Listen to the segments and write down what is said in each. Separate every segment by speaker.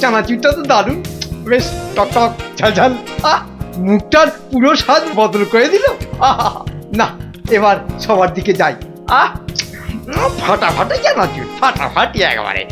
Speaker 1: চানাচুরটা তো দারুণ, বেশ টক ঝাল ঝাল। মুখটার পুরো স্বাদ বদল করে দিল। না, এবার সবার দিকে যাই। ফাটাফাটি চানাচুর, ফাটাফাটি একেবারে।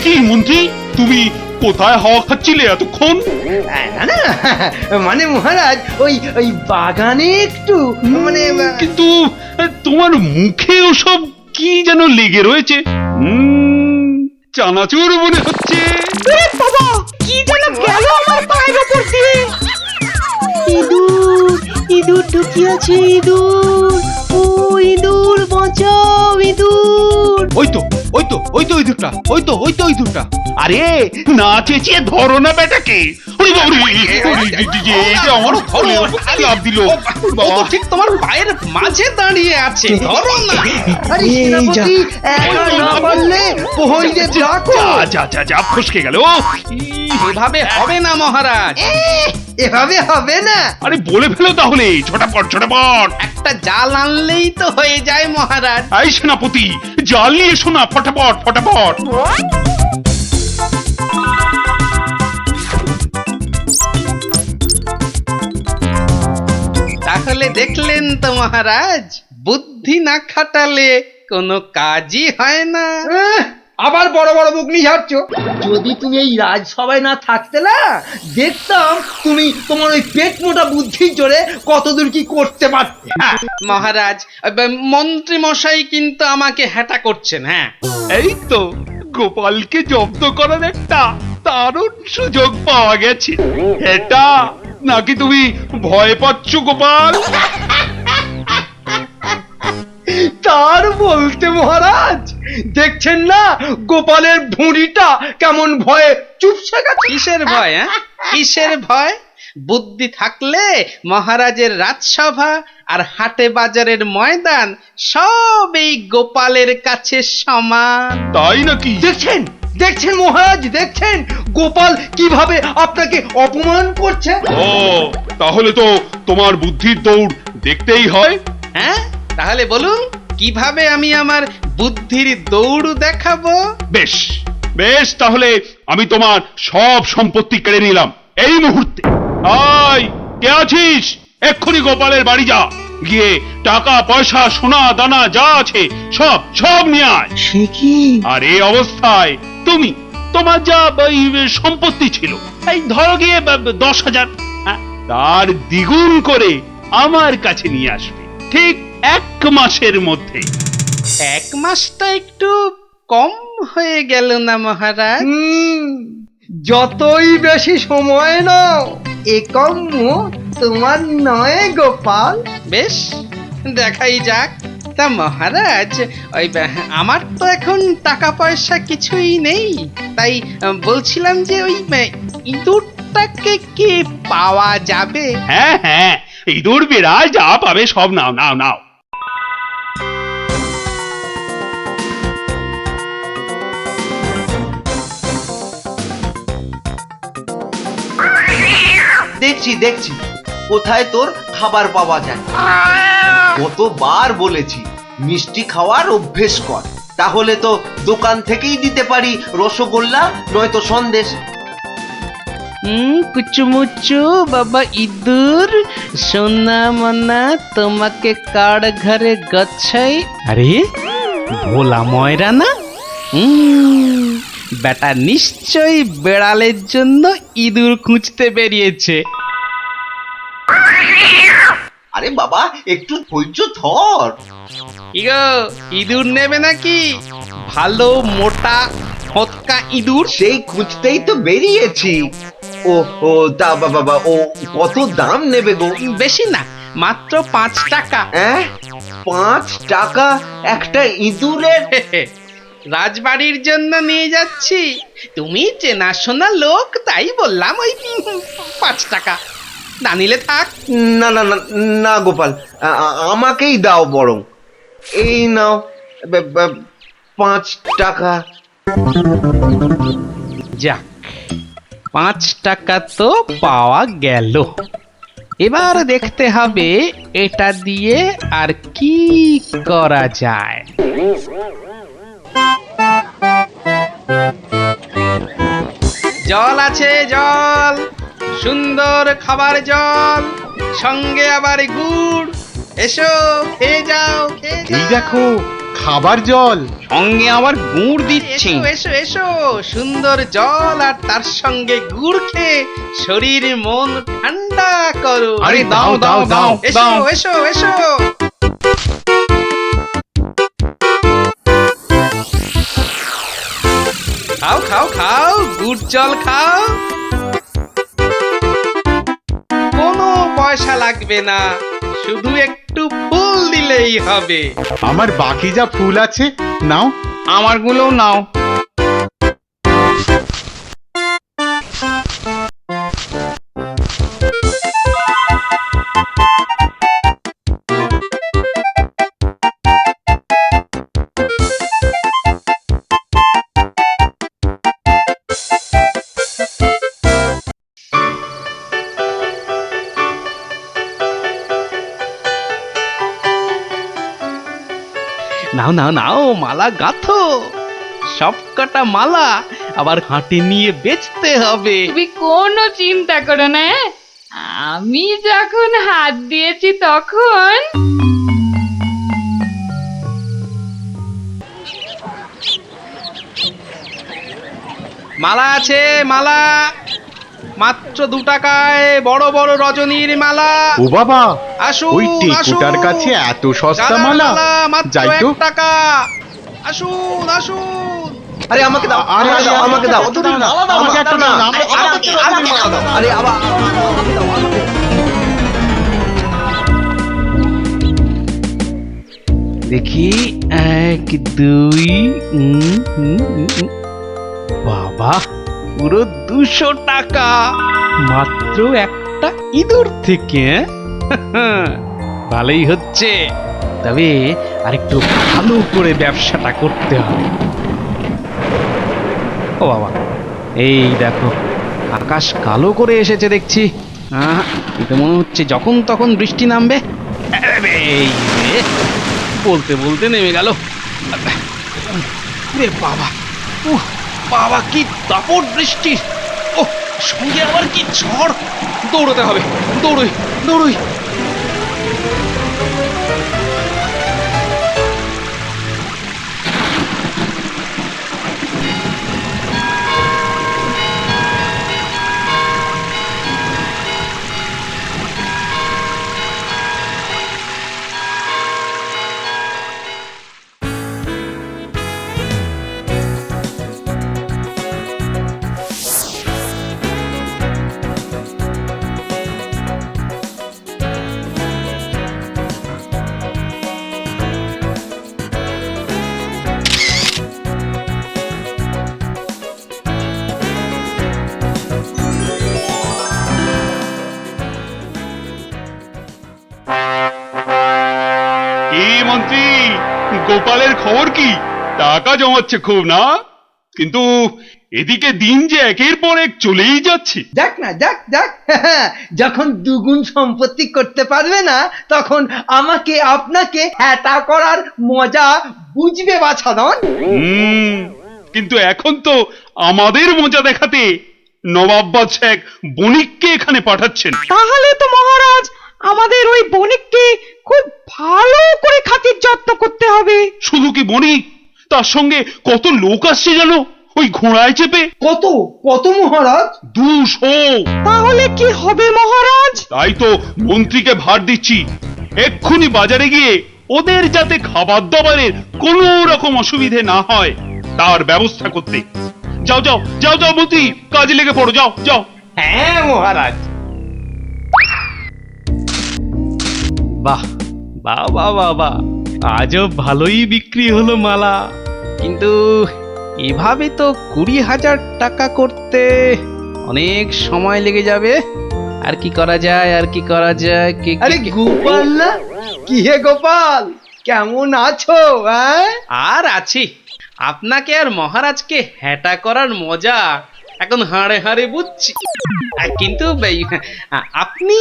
Speaker 2: কি মন্ত্রী, তুমি কোথায় হাওয়া খাচ্ছিলে এতক্ষণ?
Speaker 1: না না, মানে মহারাজ ওই ওই বাগানে একটু মানে।
Speaker 2: কিন্তু তোমার মুখে ওসব কি যেন লেগে রয়েছে। চানাচুর মনে হচ্ছে।
Speaker 3: বাবা, কি যেন গেল আমার পায়ের উপর দিয়ে। ইঁদুর, ইঁদুর ঢুকিয়াছে, ইঁদুর। ও ইঁদুর, বাঁচাও ইঁদুর।
Speaker 2: ওই তো ইঁদুরটা, ওই তো ইঁদুরটা। আরে না চেঁচিয়ে ধরো না বেটাকে। আমার ফলের উপর লাফ দিল।
Speaker 4: ও তো ঠিক তোমার পায়ের মাঝে দাঁড়িয়ে আছে, ধরো না।
Speaker 1: আরে সেনাপতি, একা না পারলে প্রহরীদের ডাকো।
Speaker 2: যা ফসকে গেল।
Speaker 4: এভাবে হবে না মহারাজ।
Speaker 1: এভাবে হবে না।
Speaker 2: আরে বলে ফেলো তাহলে, ছোটাপট।
Speaker 4: একটা জাল আনলেই তো হয়ে যায় মহারাজ।
Speaker 2: এই সেনাপতি, জাল নিয়ে এসো না, ফটাফট।
Speaker 4: তাহলে দেখলেন তো মহারাজ, বুদ্ধি না খাটালে কোনো কাজই হয় না।
Speaker 1: আবার বড় বড় মুখ নিয়ে যাচ্ছ। যদি তুমি এই রাজসভায় না থাকতে না, দেখতাম তুমি তোমার ওই পেট মোটা বুদ্ধির জোরে কতদূর কি করতে পারতে।
Speaker 4: মহারাজ, মন্ত্রী মশাই কিন্তু আমাকে হ্যাটা করছেন। হ্যাঁ,
Speaker 2: এই তো গোপালকে জব্দ করার একটা দারুণ সুযোগ পাওয়া গেছে। এটা নাকি তুমি ভয় পাচ্ছ গোপাল?
Speaker 1: তার বলতে মহারাজ, দেখছেন না গোপালের ভুঁড়িটা কেমন ভয়ে চুপসে গেছে।
Speaker 4: কিসের ভয়? কিসের ভয়? বুদ্ধি থাকলে মহারাজের রাজসভা আর হাটে বাজারের ময়দান সব এই গোপালের কাছে সমান।
Speaker 2: তাই নাকি?
Speaker 1: দেখছেন মহারাজ, দেখছেন গোপাল কিভাবে আপনাকে অপমান করছে।
Speaker 2: ও, তাহলে তো তোমার বুদ্ধির দৌড় দেখতেই হয়।
Speaker 4: হ্যাঁ, তাহলে বলুন কিভাবে আমি আমার বুদ্ধির দৌড় দেখাবো?
Speaker 2: বেশ, তাহলে আমি তোমার সব সম্পত্তি কেড়ে নিলাম এই মুহূর্তে। আয়, কে আছিস? এক্ষুনি গোপালের বাড়ি যা, গিয়ে টাকা পয়সা সোনা দানা যা আছে সব নিয়ে আয়।
Speaker 1: সে কি?
Speaker 2: আর এই অবস্থায় তোমার যা সম্পত্তি ছিল, এই ধরো গিয়ে 10,000, তার দ্বিগুণ করে আমার কাছে নিয়ে আসবে, ঠিক 1 মাসের মধ্যে।
Speaker 4: 1 মাসটা একটু কম হয়ে গেল না মহারাজ?
Speaker 1: যতই বেশি সময় নাও, এ কম্য তোমার নয় গোপাল।
Speaker 4: বেশ, দেখাই যাক। তা মহারাজ, ওই আমার তো এখন টাকা পয়সা কিছুই নেই, তাই বলছিলাম যে ওই ইঁদুরটাকে কি পাওয়া যাবে?
Speaker 2: হ্যাঁ, ইঁদুর বিড়াল যা পাবে সব নাও।
Speaker 5: দেখছি কোথায় তোর খাবার পাওয়া যায়। কতবার বলেছি মিষ্টি খাওয়ার অভ্যেস কর, তাহলে তো দোকান থেকেই দিতে পারি রসগোল্লা নয়তো সন্দেশ।
Speaker 4: কুচুমুচু বাবা ইঁদুর, সোনা মনা তোমাকে কার ঘরে গচ্ছাই। আরে ভোলা ময়রা না? বেটা নিশ্চয়ই বেড়ালের জন্য ইঁদুর খুঁজতে বেরিয়েছে।
Speaker 5: আরে বাবা, একটু ধৈর্য ধর।
Speaker 4: ইগো, ইঁদুর নেবে নাকি? ভালো মোটা ফটকা ইঁদুর।
Speaker 5: সেই খুঁজতেই তো বেরিয়েছি। ও তা বাবা, ও কত দাম নেবে গো?
Speaker 4: বেশি না, মাত্র 5 টাকা।
Speaker 5: 5 টাকা একটা ইঁদুরের?
Speaker 4: রাজবাড়ির জন্য নিয়ে যাচ্ছি, তুমি চেনাশোনা লোক তাই বললাম ওই 5 টাকা। না নিলে থাক।
Speaker 5: না গোপাল, আমাকেই দাও বরং। এই নাও 5 টাকা।
Speaker 4: যাক, 5 টাকা তো পাওয়া গেল। এবার দেখতে হবে এটা দিয়ে আর কি করা যায়। জল আছে, জল, সুন্দর খাবার জল, সঙ্গে আবার গুড়। এসো, খেয়ে যাও, খেয়ে যাও।
Speaker 6: এই দেখো খাবার জল।
Speaker 4: সঙ্গে আবার গুড় দিচ্ছি। এসো এসো এসো, সুন্দর জল আর তার সঙ্গে গুড় খেয়ে শরীর মন ঠান্ডা করো।
Speaker 6: আরে দাও দাও দাও
Speaker 4: এসো
Speaker 6: দাও।
Speaker 4: এসো এসো। খাও খাও খাও, গুড় জল খাও। কোনো পয়সা লাগবে না, শুধু একটু ফুল দিলেই হবে।
Speaker 6: আমার বাকি যা ফুল আছে নাও।
Speaker 4: আমারগুলো নাও। নাও নাও নাও, মালা গাঁথো। সব কটা মালা আবার হাটে নিয়ে বেচতে হবে।
Speaker 3: তুমি কোনো চিন্তা করো না, হ্যাঁ? আমি যখন হাত দিয়েছি তখন
Speaker 4: মালা আছে, মালা মাত্র 2 টাকায় বড় বড় রজনীর মালা।
Speaker 6: ও বাবা,
Speaker 4: আসুন
Speaker 6: ওই টেকুটার
Speaker 4: আসুন।
Speaker 6: কাছে এত সস্তা
Speaker 4: গাঁদার
Speaker 6: মালা।
Speaker 4: মাত্র
Speaker 6: যাই তো।
Speaker 4: 1 টাকা। আসুন আসুন।
Speaker 5: আরে আমাকে দাও,
Speaker 6: আরে,
Speaker 5: আমাকে দাও,
Speaker 6: আরে,
Speaker 5: আমাকে দাও।
Speaker 6: আমাকে দাও না, আমাকে একটা দাও না,
Speaker 5: আমাকে দাও। আরে আবার আমাকে দাও, আমাকে দাও।
Speaker 4: দেখি 1 2 বাবা, পুরো 200 টাকা মাত্র একটা ইঁদুর থেকে। ভালোই হচ্ছে, তবে আরেকটু ভালো করে ব্যবসাটা করতে হবে। ও বাবা, এই দেখো আকাশ কালো করে এসেছে দেখছি। এটা মনে হচ্ছে যখন তখন বৃষ্টি নামবে। এই রে, বলতে বলতে নেমে গেল। রে বাবা, উহ, বাবা কি দাপট বৃষ্টি! ও, সঙ্গে আবার কি ঝড়! দৌড়তে হবে, দৌড়ই দৌড়ই।
Speaker 2: কি মন্ত্রী, গোপালের খবর কি? টাকা জমাচ্ছে খুব না? কিন্তু এদিকে দিন যে একের পর এক চলেই যাচ্ছে।
Speaker 1: যাক না, যাক যাক। যখন দুগুণ সম্পত্তি করতে পারবে না, তখন আমাকে আপনাকে হ্যাটা করার মজা বুঝবে বাছাধন।
Speaker 2: কিন্তু এখন তো আমাদের মজা দেখাতে নবাব বাদশাহ এক বণিককে এখানে পাঠাচ্ছেন।
Speaker 3: তাহলে তো মহারাজ আমাদের ওই বণিককে খুব ভালো করে খাতির যত্ন করতে হবে।
Speaker 2: শুধু কি বণিক, তার সঙ্গে কত লোক আসছে জানো, ওই ঘোড়ায় চেপে।
Speaker 1: কত কত মহারাজ?
Speaker 2: 200।
Speaker 3: তাহলে কি হবে মহারাজ?
Speaker 2: তাই তো মন্ত্রীকে ভার দিচ্ছি, এক্ষুনি বাজারে গিয়ে ওদের যাতে খাবার দাবারের কোনো রকম অসুবিধে না হয় তার ব্যবস্থা করতে। যাও যাও যাও যাও মন্ত্রী, কাজে লেগে পড়ো, যাও যাও।
Speaker 1: হ্যাঁ মহারাজ।
Speaker 4: বাহ বাহ বাহ বাহ বাহ, আজও ভালোই বিক্রি হলো মালা। কিন্তু এভাবে তো 20,000 টাকা করতে অনেক সময় লেগে যাবে। আর কি করা যায়, আর কি করা যায়?
Speaker 1: আরে গোপাল না? কি হে গোপাল, কেমন আছো?
Speaker 4: আর আছি, আপনাকে আর মহারাজকে হ্যাটা করার মজা এখন হাড়ে হাড়ে বুঝছি। কিন্তু আপনি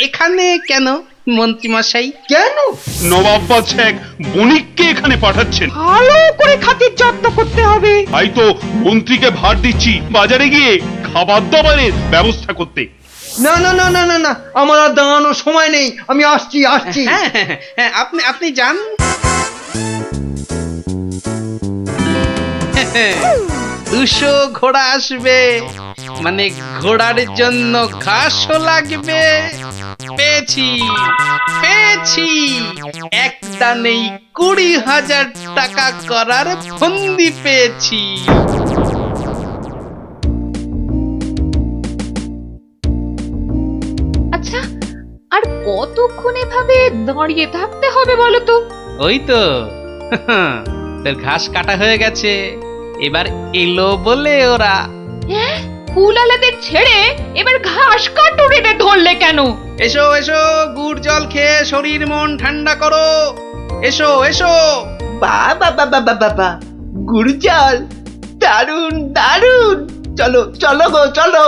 Speaker 4: এখানে কেন মন্ত্রী মশাই?
Speaker 1: কেন?
Speaker 2: নবাব শেখ বণিককে এখানে পাঠাচ্ছেন।
Speaker 3: ভালো করে খাতির যত্ন করতে হবে।
Speaker 2: তাই তো মন্ত্রীকে ভার দিচ্ছি বাজারে গিয়ে খাবার দাবারের ব্যবস্থা করতে।
Speaker 1: না না না না না না, আমার আর দাঁড়ানোর সময় নেই, আমি আসছি আসছি।
Speaker 4: হ্যাঁ হ্যাঁ হ্যাঁ, আপনি যান। 200 ঘোড়া আসবে, মানে ঘোড়ার জন্য ঘাসও লাগবে। পেয়েছি পেয়েছি, এক দানেই 20,000 টাকা করার ফন্দি পেয়েছি।
Speaker 7: আচ্ছা, আর কতক্ষণ এভাবে দাঁড়িয়ে থাকতে হবে বলো তো?
Speaker 4: ওই তো তোর ঘাস কাটা হয়ে গেছে, এবার এলো বলে ওরা।
Speaker 7: হ্যাঁ, ফুল আলাদের ছেড়ে এবার ঘাস কাটুরিতে ধরলে কেন?
Speaker 4: এসো এসো, গুড় জল খেয়ে শরীর মন ঠান্ডা করো। এসো এসো।
Speaker 5: বাবা বাবা বাবা, গুড় জল, দারুন দারুন, চলো চলো গো চলো।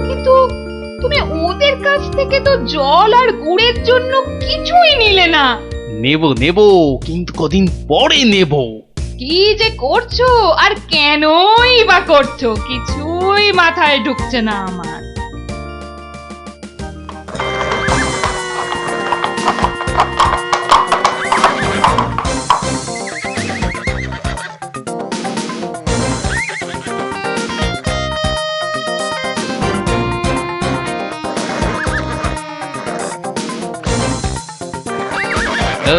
Speaker 7: কিন্তু তুমি ওদের কাছ থেকে তো জল আর গুড়ের জন্য কিছুই নিলে না।
Speaker 4: নেব নেব, কিন্তু কদিন পরে নেব।
Speaker 7: কি যে করছো আর কেনই বা করছো, কিছুই মাথায় ঢুকছে না আমার।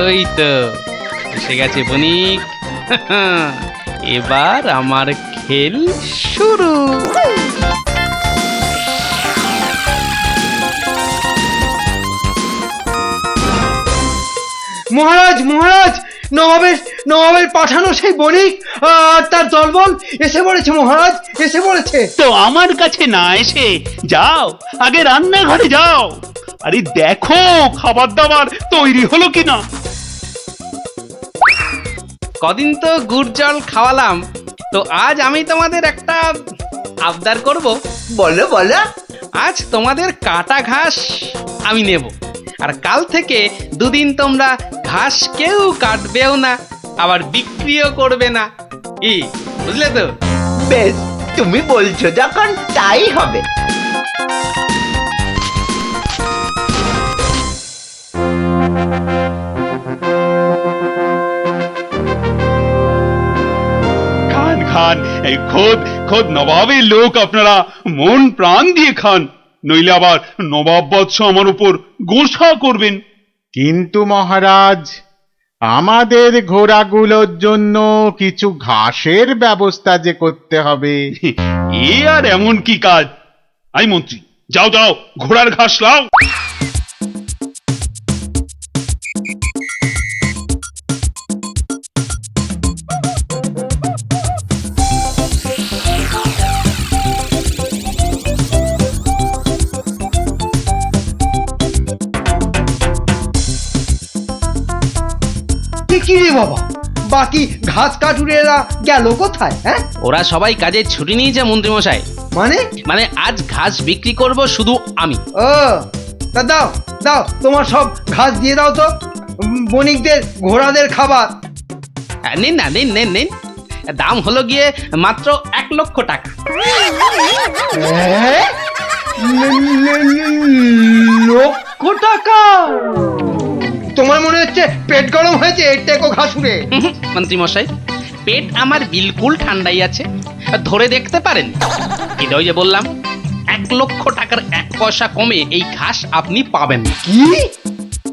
Speaker 4: ওই তো এসে গেছে বণিক। এবার আমার খেল শুরু।
Speaker 1: মহারাজ মহারাজ, নবাবের নবাবের পাঠানো সেই বণিক আর তার দলবল এসে পড়েছে মহারাজ, এসে পড়েছে।
Speaker 2: তো আমার কাছে না এসে যাও, আগে রান্নাঘরে যাও। আরে দেখো খাবার দাবার তৈরি হলো কিনা।
Speaker 4: কদিন তো গুড় জল খাওয়ালাম, তো আজ আমি তোমাদের একটা আবদার করব।
Speaker 5: বলো বলো।
Speaker 4: আজ তোমাদের কাটা ঘাস আমি নেব, আর কাল থেকে 2 দিন তোমরা ঘাস কেউ কাটবেও না, আবার বিক্রিও করবে না। কি বুঝলে তো?
Speaker 5: বেশ, তুমি বলছো যখন তাই হবে।
Speaker 2: খান খান, এই খোদ খোদ নবাবের লোক, আপনারা মন প্রাণ দিয়ে খান, নইলে আবার নবাব বৎস আমার উপর গোসা করবেন।
Speaker 6: কিন্তু মহারাজ, আমাদের ঘোড়াগুলোর জন্য কিছু ঘাসের ব্যবস্থা যে করতে হবে।
Speaker 2: এ আর এমন কি কাজ? আই মন্ত্রী, যাও যাও, ঘোড়ার ঘাস লাও।
Speaker 1: কি রে বাবা, বাকি ঘাস কাটুরেরা গেল কোথায়? হ্যাঁ,
Speaker 4: ওরা সবাই কাজে ছুটি নিয়েছে মন্ত্রী মশাই।
Speaker 1: মানে
Speaker 4: আজ ঘাস বিক্রি করব শুধু আমি।
Speaker 1: ও, তা দাও দাও, তোমার সব ঘাস দিয়ে দাও তো, বণিকদের ঘোড়াদের খাবার।
Speaker 4: নিন না, নিন নিন নিন, দাম হলো গিয়ে মাত্র 1 লক্ষ টাকা।
Speaker 1: লক্ষ টাকা? তোমার মনে হচ্ছে পেট গরম হয়েছে টেকো ঘাসুরে।
Speaker 4: মন্ত্রী মশাই, পেট আমার বিলকুল ঠান্ডাই আছে, ধরে দেখতে পারেন। এটা ওই যে বললাম, 1 লক্ষ টাকার 1 পয়সা কমে এই ঘাস আপনি পাবেন না।
Speaker 1: কি?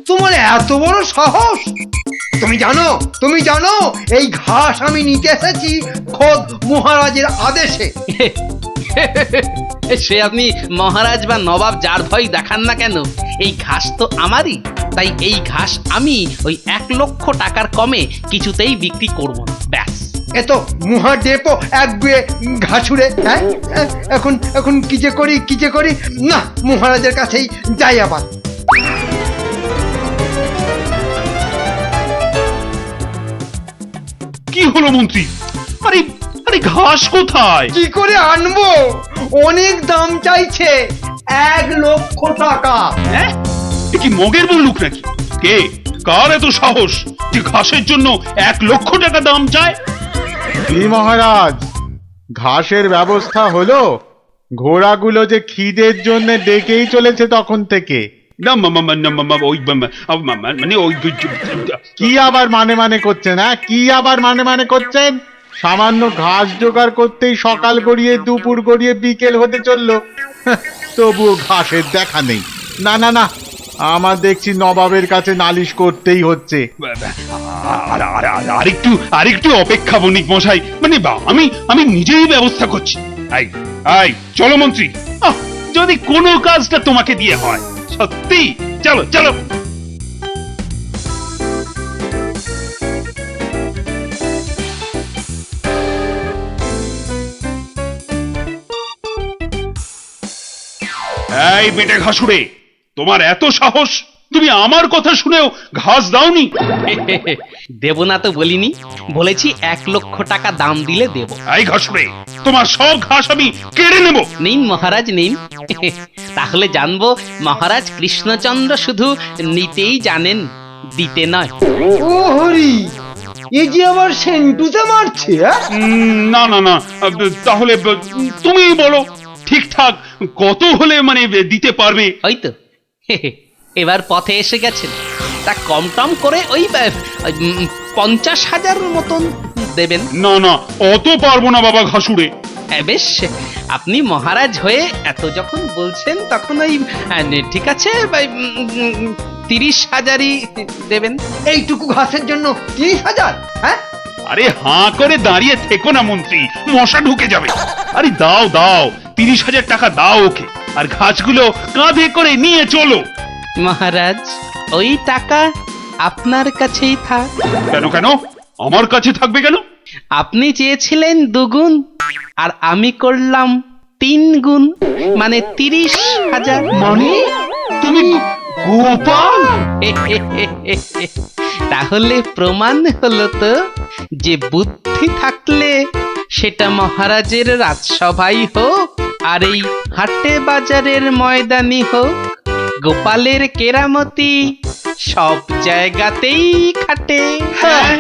Speaker 1: তোমার এত বড় সাহস? তুমি জানো এই ঘাস আমি নিতে এসেছি খোদ মহারাজের আদেশে।
Speaker 4: সে আপনি মহারাজ বা নবাব যার ভয় দেখান না কেন, এই ঘাস তো আমারই। তাই এই ঘাস আমি ওই 1 লক্ষ টাকার কমে কিছুতেই বিক্রি করব না, ব্যাস।
Speaker 1: এ তো মহাদেবও একগুয়ে ঘাসুরে। হ্যাঁ, এখন এখন কি যে করি না, মহারাজের কাছেই যাই আবার।
Speaker 2: কি হলো মন্ত্রী? আরে আরে ঘাস কোথায়?
Speaker 1: কি করে আনবো? অনেক দাম চাইছে, 1,00,000 টাকা।
Speaker 2: হ্যাঁ, এ কি মগের বললুক নাকি? কে কার এত সাহস যে ঘাসের জন্য 1,00,000 টাকা দাম চায়?
Speaker 6: কি মহারাজ, ঘাসের ব্যবস্থা হলো? ঘোড়াগুলো যে খিদের জন্য ডেকেই চলেছে তখন থেকে।
Speaker 2: না ওই মানে ওই
Speaker 6: কি আবার মানে করছেন? হ্যাঁ, কি আবার মানে করছেন? সামান্য ঘাস জোগাড় করতেই সকাল গড়িয়ে দুপুর গড়িয়ে বিকেল হতে চললো, তবুও ঘাসের দেখা নেই। না না না, আমার দেখছি নবাবের কাছে নালিশ করতেই হচ্ছে।
Speaker 2: আরেকটু অপেক্ষা বণিক মশাই, মানে আমি নিজেই ব্যবস্থা করছি। আই চলো মন্ত্রী, যদি কোনো কাজটা তোমাকে দিয়ে হয়, সত্যি চলো চলো। এই বেটে ঘাসুরে, তোমার এত সাহস, তুমি আমার কথা শুনেও ঘাস দাওনি?
Speaker 4: দেব না তো বলিনি, বলেছি 1,00,000 টাকা দাম দিলে দেব।
Speaker 2: এই ঘাসুরে, তোমার সব ঘাস আমি কেড়ে নেব।
Speaker 4: নিন মহারাজ নিন। তাহলে জানবো মহারাজ কৃষ্ণচন্দ্র শুধু নিতেই জানেন, দিতে নয়।
Speaker 1: ও হরি, এ যে আবার সেন্টুতে মারছে।
Speaker 2: না না না, তাহলে তুমিই বলো ঠিকঠাক কত হলে মানে দিতে পারবে?
Speaker 4: হয়তো এবার পথে এসে গেছেন, তা কম টম করে ওই 50,000 মতন দেবেন।
Speaker 2: না না, অত পারবো না বাবা ঘাসুরে।
Speaker 4: বেশ, আপনি মহারাজ হয়ে এত যখন বলছেন তখন ওই ঠিক আছে 30,000ই দেবেন।
Speaker 1: এইটুকু ঘাসের জন্য 30,000? হ্যাঁ,
Speaker 2: আরে হাঁ করে দাঁড়িয়ে থেকো না মন্ত্রী, মশা ঢুকে যাবে। আরে দাও দাও, 30,000 টাকা দাও ওকে, আর ঘাসগুলো কাঁধে করে নিয়ে চলো।
Speaker 4: মহারাজ, ওই টাকা আপনার কাছেই থাক।
Speaker 2: কেন কেন আমার কাছে থাকবে কেন?
Speaker 4: আপনি চেয়েছিলেন 2 গুণ, আর আমি করলাম 3 গুণ, মানে 30,000।
Speaker 2: মানে তুমি গোপাল?
Speaker 4: তাহলে প্রমাণ হলো তো যে বুদ্ধি থাকলে সেটা মহারাজের রাজসভাই হোক আর এই হাটে বাজারের ময়দানি হোক, গোপালের কেরামতি সব জায়গাতেই খাটে।
Speaker 1: হ্যাঁ,